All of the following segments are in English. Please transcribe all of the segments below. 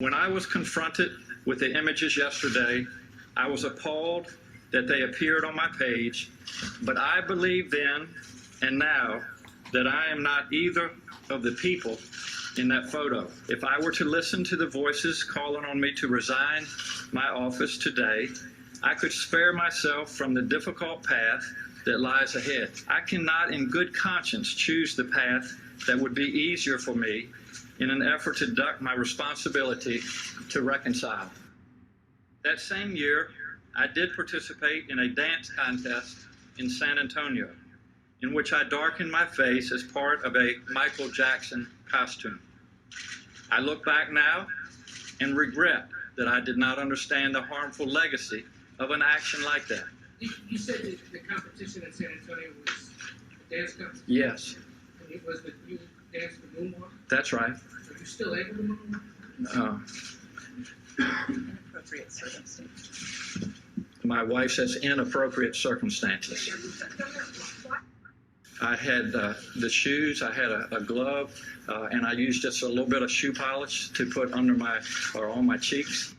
When I was confronted with the images yesterday, I was appalled that they appeared on my page, but I believe then and now that I am not either of the people in that photo. If I were to listen to the voices calling on me to resign my office today, I could spare myself from the difficult path that lies ahead. I cannot in good conscience choose the path that would be easier for me in an effort to duck my responsibility to reconcile. That same year, I did participate in a dance contest in San Antonio, in which I darkened my face as part of a Michael Jackson costume. I look back now and regret that I did not understand the harmful legacy of an action like that. You said that the competition in San Antonio was a dance competition? Yes. And it was that you danced the moonwalk? That's right. Are you still able to moonwalk? Inappropriate circumstances. My wife says inappropriate circumstances. I had the shoes, I had a glove, and I used just a little bit of shoe polish to put under on my cheeks.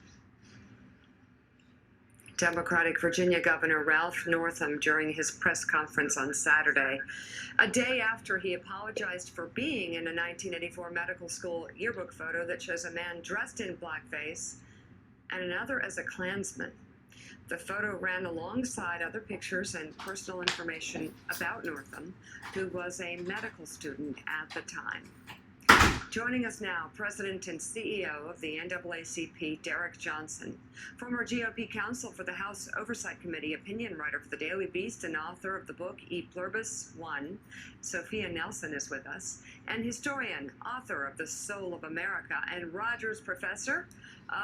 Democratic Virginia Governor Ralph Northam during his press conference on Saturday, a day after he apologized for being in a 1984 medical school yearbook photo that shows a man dressed in blackface and another as a Klansman. The photo ran alongside other pictures and personal information about Northam, who was a medical student at the time. Joining us now, President and CEO of the NAACP, Derek Johnson, former GOP counsel for the House Oversight Committee, opinion writer for the Daily Beast, and author of the book E Pluribus One, Sophia Nelson is with us, and historian, author of The Soul of America, and Rogers Professor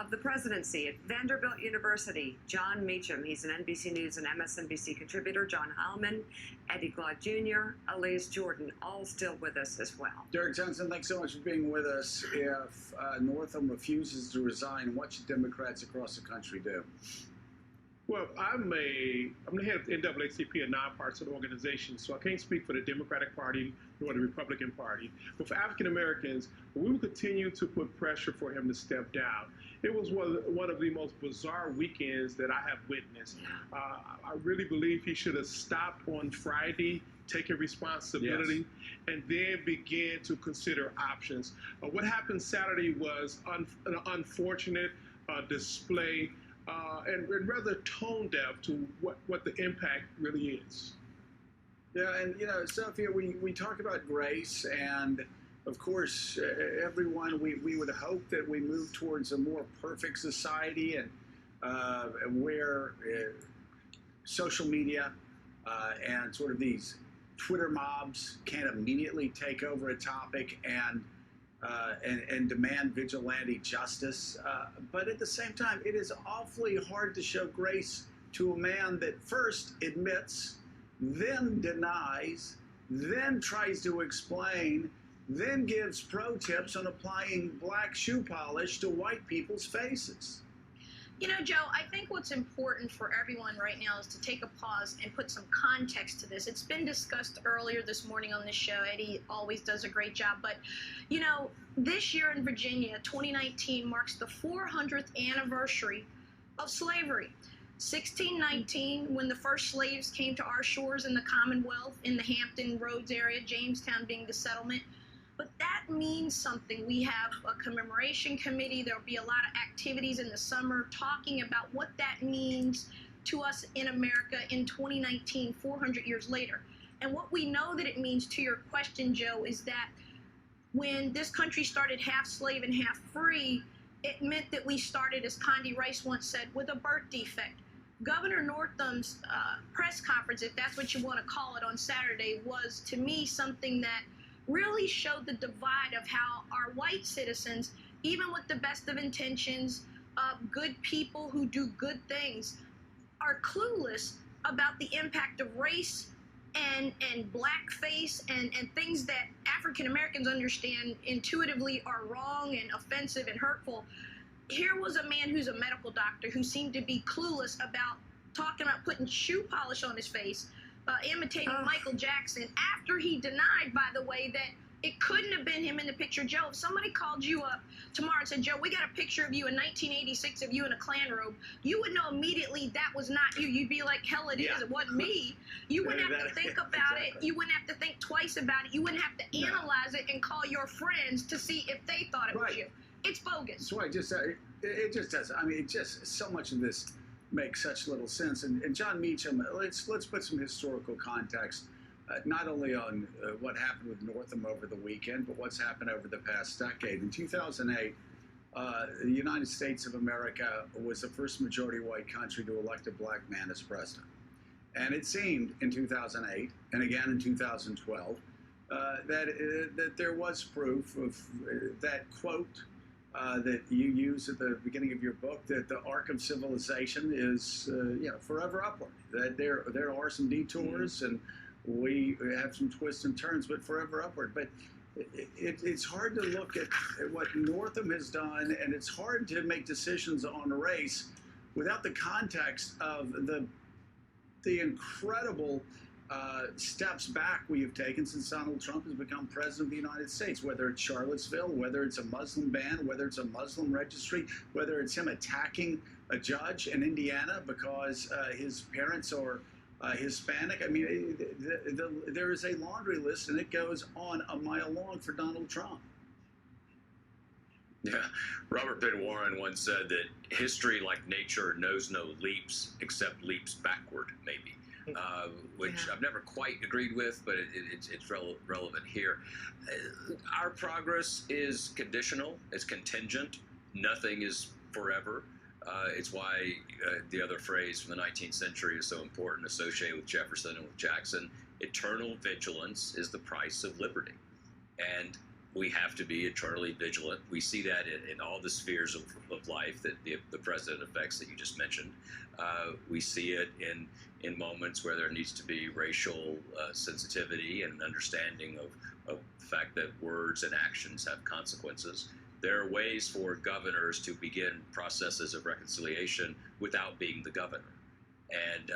of the Presidency at Vanderbilt University, John Meacham. He's an NBC News and MSNBC contributor. John Heilman, Eddie Glaude Jr., Elise Jordan, all still with us as well. Derek Johnson, thanks so much for being with us. If Northam refuses to resign, what should Democrats across the country do? Well, I'm the head of the NAACP, a nonpartisan organization, so I can't speak for the Democratic Party nor the Republican Party. But for African Americans, we will continue to put pressure for him to step down. It was one of the most bizarre weekends that I have witnessed. I really believe he should have stopped on Friday, taken responsibility, and then began to consider options. What happened Saturday was an unfortunate display and rather tone deaf to what the impact really is. Yeah, and Sophia, we talk about grace, and of course, everyone, we would hope that we move towards a more perfect society and where social media and sort of these Twitter mobs can't immediately take over a topic and demand vigilante justice. But at the same time, it is awfully hard to show grace to a man that first admits, then denies, then tries to explain, then gives pro tips on applying black shoe polish to white people's faces. You know, Joe, I think what's important for everyone right now is to take a pause and put some context to this. It's been discussed earlier this morning on this show. Eddie always does a great job. But, this year in Virginia, 2019, marks the 400th anniversary of slavery. 1619, when the first slaves came to our shores in the Commonwealth, in the Hampton Roads area, Jamestown being the settlement. But that means something. We have a commemoration committee. There'll be a lot of activities in the summer talking about what that means to us in America in 2019, 400 years later. And what we know that it means, to your question, Joe, is that when this country started half slave and half free, it meant that we started, as Condi Rice once said, with a birth defect. Governor Northam's press conference, if that's what you want to call it, on Saturday was, to me, something that really showed the divide of how our white citizens, even with the best of intentions, good people who do good things, are clueless about the impact of race and blackface and things that African Americans understand intuitively are wrong and offensive and hurtful. Here was a man who's a medical doctor who seemed to be clueless about talking about putting shoe polish on his face, imitating Michael Jackson, after he denied, by the way, that It couldn't have been him in the picture. Joe, if somebody called you up tomorrow and said, Joe, we got a picture of you in 1986 of you in a Klan robe, you would know immediately that was not you. You'd be like, hell, it is. It wasn't me. You wouldn't have to think about it. You wouldn't have to think twice about it. You wouldn't have to analyze it and call your friends to see if they thought it was you. It's bogus. That's why it just does. I mean, it just so much of this makes such little sense. And John Meacham, let's put some historical context, not only on what happened with Northam over the weekend, but what's happened over the past decade. In 2008, the United States of America was the first majority white country to elect a black man as president. And it seemed in 2008 and again in 2012 that there was proof of that quote that you use at the beginning of your book, that the arc of civilization is forever upward. That there are some detours and we have some twists and turns, but forever upward. But it's hard to look at what Northam has done, and it's hard to make decisions on a race without the context of the incredible steps back we have taken since Donald Trump has become president of the United States, whether it's Charlottesville, whether it's a Muslim ban, whether it's a Muslim registry, whether it's him attacking a judge in Indiana because his parents are Hispanic. I mean, there is a laundry list, and it goes on a mile long for Donald Trump. Yeah, Robert Ben Warren once said that history, like nature, knows no leaps except leaps backward, maybe. Which I've never quite agreed with, but it's relevant here. Our progress is conditional, it's contingent, nothing is forever. It's why the other phrase from the 19th century is so important, associated with Jefferson and with Jackson. Eternal vigilance is the price of liberty. And we have to be eternally vigilant. We see that in all the spheres of life, that the president affects that you just mentioned. We see it in moments where there needs to be racial sensitivity and an understanding of the fact that words and actions have consequences. There are ways for governors to begin processes of reconciliation without being the governor. And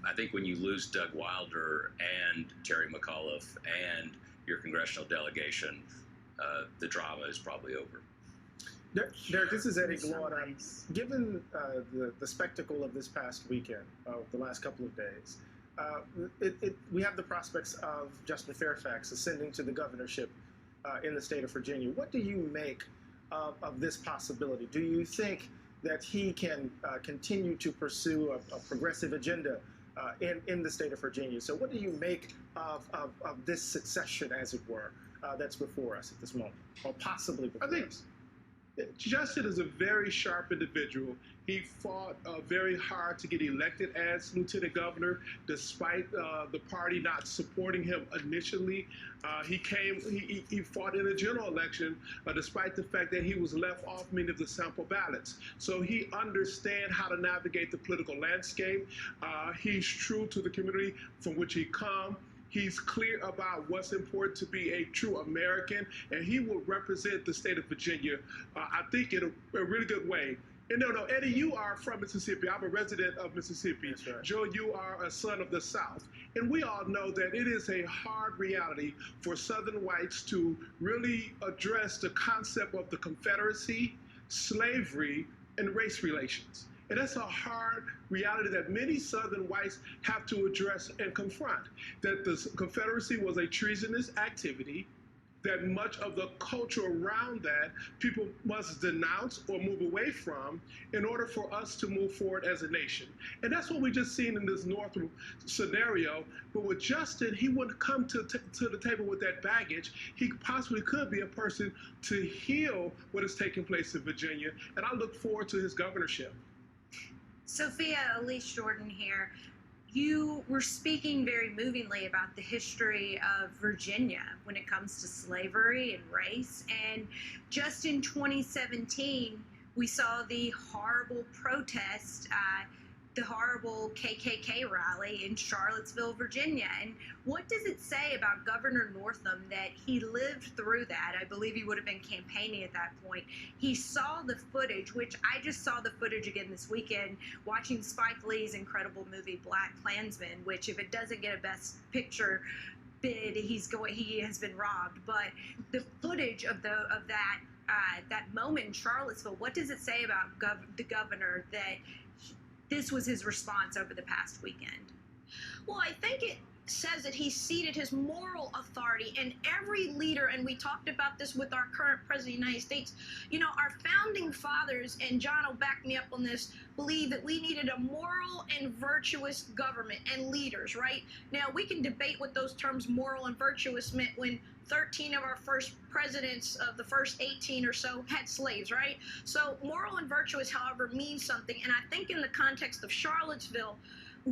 I think when you lose Doug Wilder and Terry McAuliffe and your congressional delegation, the drama is probably over. Derek, this is Eddie Glad. Given the spectacle of this past weekend, the last couple of days, we have the prospects of Justin Fairfax ascending to the governorship in the state of Virginia. What do you make of this possibility? Do you think that he can continue to pursue a progressive agenda in the state of Virginia? So what do you make of this succession, as it were, that's before us at this moment, or possibly before us? Justin is a very sharp individual. He fought very hard to get elected as lieutenant governor, despite the party not supporting him initially. He fought in a general election, despite the fact that he was left off many of the sample ballots. So he understands how to navigate the political landscape. He's true to the community from which he comes. He's clear about what's important to be a true American, and he will represent the state of Virginia, I think, in a really good way. And no, Eddie, you are from Mississippi. I'm a resident of Mississippi. That's right. Joe, you are a son of the South. And we all know that it is a hard reality for Southern whites to really address the concept of the Confederacy, slavery, and race relations. And that's a hard reality that many Southern whites have to address and confront, that the Confederacy was a treasonous activity, that much of the culture around that people must denounce or move away from in order for us to move forward as a nation. And that's what we just seen in this Northam scenario. But with Justin, he wouldn't come to the table with that baggage. He possibly could be a person to heal what is taking place in Virginia. And I look forward to his governorship. Sophia, Elise Jordan here. You were speaking very movingly about the history of Virginia when it comes to slavery and race. And just in 2017, we saw the horrible protest, the horrible KKK rally in Charlottesville, Virginia. And what does it say about Governor Northam that he lived through that? I believe he would have been campaigning at that point. He saw the footage, which I just saw the footage again this weekend, watching Spike Lee's incredible movie Black Klansman, which if it doesn't get a Best Picture bid he has been robbed, but the footage of that moment in Charlottesville, what does it say about the governor that this was his response over the past weekend? Well, I think it says that he ceded his moral authority, and every leader, and we talked about this with our current president of the United States, our founding fathers, and John will back me up on this, believe that we needed a moral and virtuous government and leaders, right? Now, we can debate what those terms moral and virtuous meant when 13 of our first presidents of the first 18 or so had slaves, right? So moral and virtuous, however, means something, and I think in the context of Charlottesville,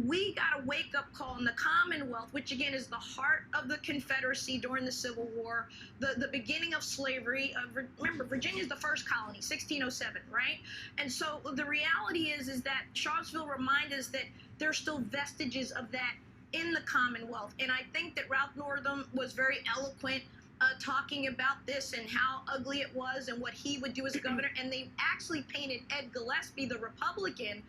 we got a wake-up call in the Commonwealth, which again is the heart of the Confederacy during the Civil War, the beginning of slavery. Remember, Virginia is the first colony, 1607, right? And so the reality is that Charlottesville reminds us that there's still vestiges of that in the Commonwealth. And I think that Ralph Northam was very eloquent talking about this and how ugly it was and what he would do as a governor. And they actually painted Ed Gillespie, the Republican,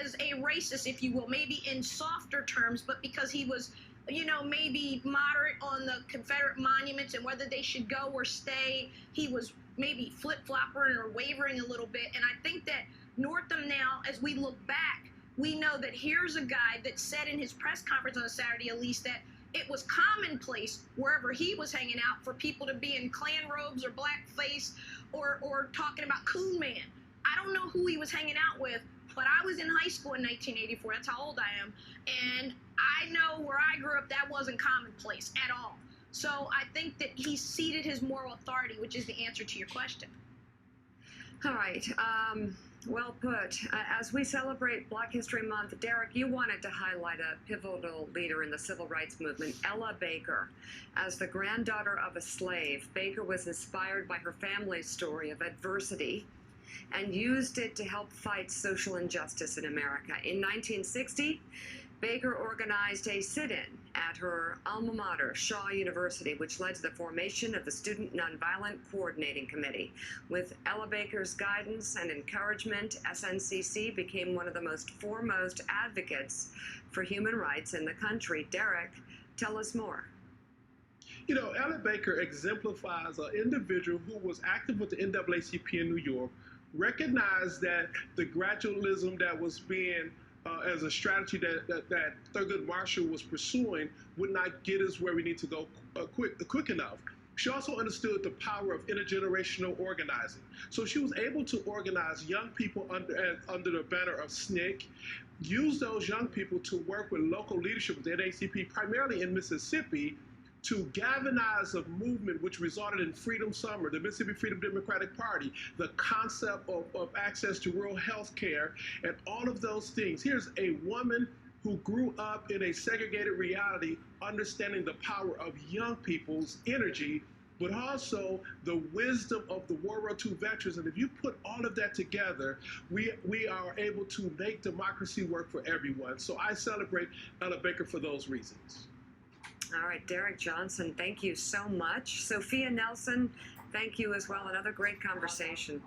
as a racist, if you will, maybe in softer terms, but because he was, maybe moderate on the Confederate monuments and whether they should go or stay, he was maybe flip-flopping or wavering a little bit. And I think that Northam now, as we look back, we know that here's a guy that said in his press conference on Saturday, at least, that it was commonplace wherever he was hanging out for people to be in Klan robes or blackface or talking about Coon Man. I don't know who he was hanging out with, but I was in high school in 1984. That's how old I am. And I know where I grew up, that wasn't commonplace at all. So I think that he ceded his moral authority, which is the answer to your question. All right. Well put. As we celebrate Black History Month, Derek, you wanted to highlight a pivotal leader in the civil rights movement, Ella Baker. As the granddaughter of a slave, Baker was inspired by her family's story of adversity and used it to help fight social injustice in America. In 1960, Baker organized a sit-in at her alma mater, Shaw University, which led to the formation of the Student Nonviolent Coordinating Committee. With Ella Baker's guidance and encouragement, SNCC became one of the most foremost advocates for human rights in the country. Derek, tell us more. Ella Baker exemplifies an individual who was active with the NAACP in New York, recognized that the gradualism that was being as a strategy that Thurgood Marshall was pursuing would not get us where we need to go quick enough. She also understood the power of intergenerational organizing. So she was able to organize young people under the banner of SNCC, use those young people to work with local leadership of the NAACP, primarily in Mississippi, to galvanize a movement which resulted in Freedom Summer, the Mississippi Freedom Democratic Party, the concept of access to rural health care, and all of those things. Here's a woman who grew up in a segregated reality, understanding the power of young people's energy, but also the wisdom of the World War II veterans. And if you put all of that together, we are able to make democracy work for everyone. So I celebrate Ella Baker for those reasons. All right, Derek Johnson, thank you so much. Sophia Nelson, thank you as well. Another great conversation.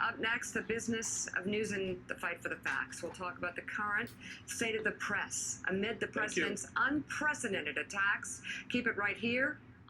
Up next, the business of news and the fight for the facts. We'll talk about the current state of the press amid the president's unprecedented attacks. Keep it right here